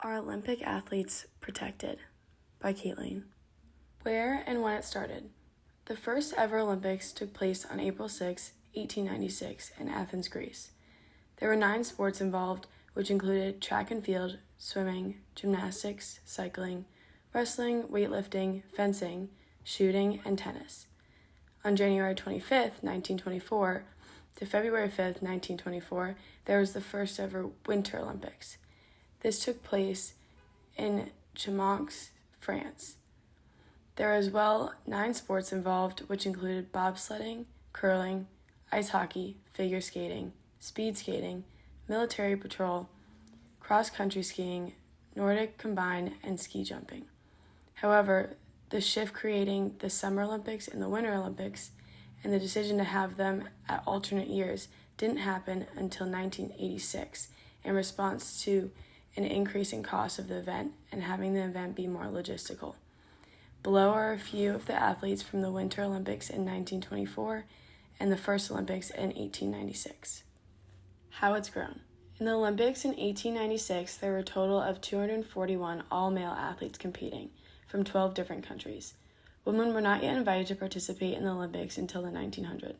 Are Olympic athletes protected? By Caitlin. Where and when it started. The first ever Olympics took place on April 6, 1896, in Athens, Greece. There were 9 sports involved, which included track and field, swimming, gymnastics, cycling, wrestling, weightlifting, fencing, shooting, and tennis. On January 25, 1924, to February 5, 1924, there was the first ever Winter Olympics. This took place in Chamonix, France. There were as well 9 sports involved, which included bobsledding, curling, ice hockey, figure skating, speed skating, military patrol, cross-country skiing, Nordic combined, and ski jumping. However, the shift creating the Summer Olympics and the Winter Olympics and the decision to have them at alternate years didn't happen until 1986 in response to an increase in cost of the event and having the event be more logistical. Below are a few of the athletes from the Winter Olympics in 1924 and the first Olympics in 1896. How it's grown. In the Olympics in 1896, there were a total of 241 all-male athletes competing from 12 different countries. Women were not yet invited to participate in the Olympics until the 1900s.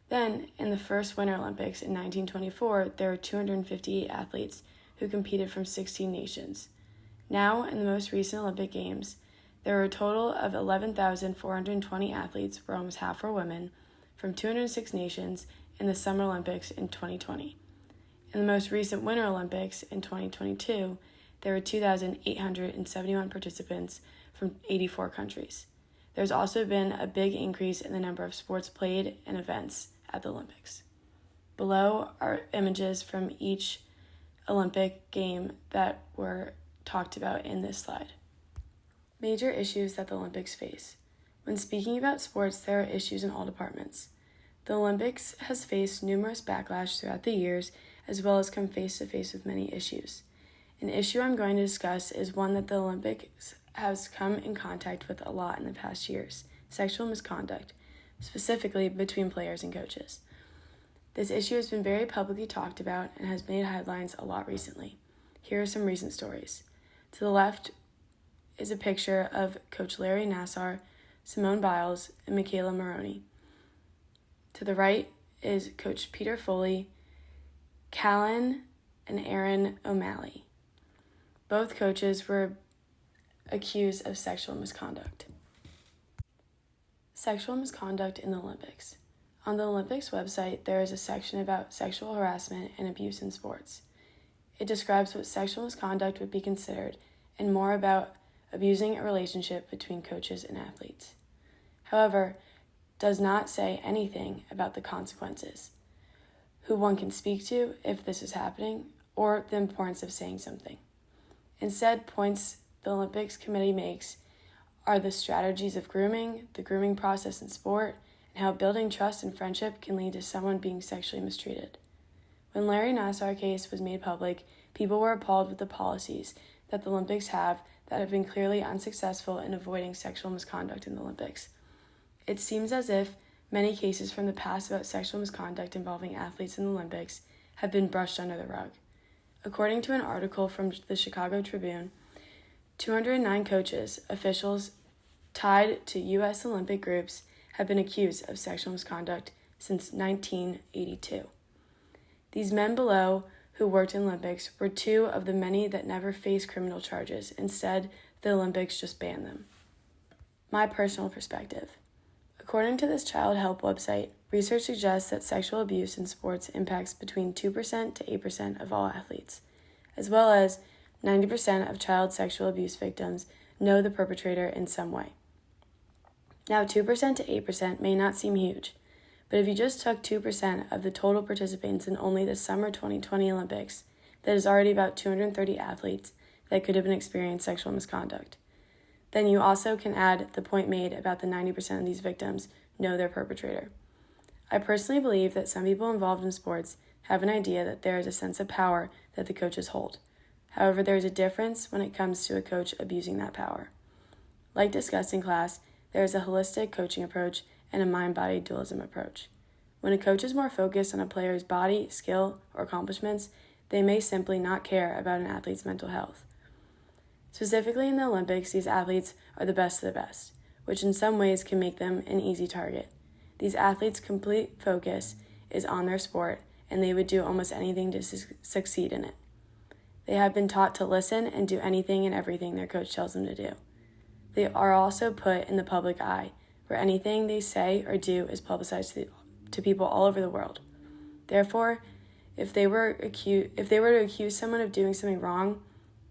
Then, in the first Winter Olympics in 1924, there were 258 athletes who competed from 16 nations. Now, in the most recent Olympic Games, there were a total of 11,420 athletes, where almost half were women, from 206 nations in the Summer Olympics in 2020. In the most recent Winter Olympics in 2022, there were 2,871 participants from 84 countries. There's also been a big increase in the number of sports played and events at the Olympics. Below are images from each Olympic game that were talked about in this slide. Major issues that the Olympics face. When speaking about sports, there are issues in all departments. The Olympics has faced numerous backlash throughout the years, as well as come face to face with many issues. An issue I'm going to discuss is one that the Olympics has come in contact with a lot in the past years: sexual misconduct, specifically between players and coaches. This issue has been very publicly talked about and has made headlines a lot recently. Here are some recent stories. To the left is a picture of Coach Larry Nassar, Simone Biles, and Michaela Maroney. To the right is Coach Peter Foley, Callan, and Aaron O'Malley. Both coaches were accused of sexual misconduct. Sexual misconduct in the Olympics. On the Olympics website, there is a section about sexual harassment and abuse in sports. It describes what sexual misconduct would be considered and more about abusing a relationship between coaches and athletes. However, does not say anything about the consequences, who one can speak to if this is happening, or the importance of saying something. Instead, points the Olympics Committee makes are the strategies of grooming, the grooming process in sport, and how building trust and friendship can lead to someone being sexually mistreated. When Larry Nassar case was made public, people were appalled with the policies that the Olympics have that have been clearly unsuccessful in avoiding sexual misconduct in the Olympics. It seems as if many cases from the past about sexual misconduct involving athletes in the Olympics have been brushed under the rug. According to an article from the Chicago Tribune, 209 coaches, officials tied to U.S. Olympic groups have been accused of sexual misconduct since 1982. These men below who worked in Olympics were 2 of the many that never faced criminal charges. Instead, the Olympics just banned them. My personal perspective. According to this child help website, research suggests that sexual abuse in sports impacts between 2% to 8% of all athletes, as well as 90% of child sexual abuse victims know the perpetrator in some way. Now, 2% to 8% may not seem huge, but if you just took 2% of the total participants in only the Summer 2020 Olympics, that is already about 230 athletes that could have been experienced sexual misconduct. Then you also can add the point made about the 90% of these victims know their perpetrator. I personally believe that some people involved in sports have an idea that there is a sense of power that the coaches hold. However, there is a difference when it comes to a coach abusing that power. Like discussed in class, there is a holistic coaching approach and a mind-body dualism approach. When a coach is more focused on a player's body, skill, or accomplishments, they may simply not care about an athlete's mental health. Specifically in the Olympics, these athletes are the best of the best, which in some ways can make them an easy target. These athletes' complete focus is on their sport, and they would do almost anything to succeed in it. They have been taught to listen and do anything and everything their coach tells them to do. They are also put in the public eye, where anything they say or do is publicized to people all over the world. Therefore, if they were to accuse someone of doing something wrong,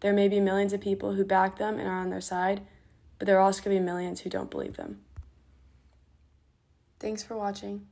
there may be millions of people who back them and are on their side, but there are also going to be millions who don't believe them. Thanks for watching.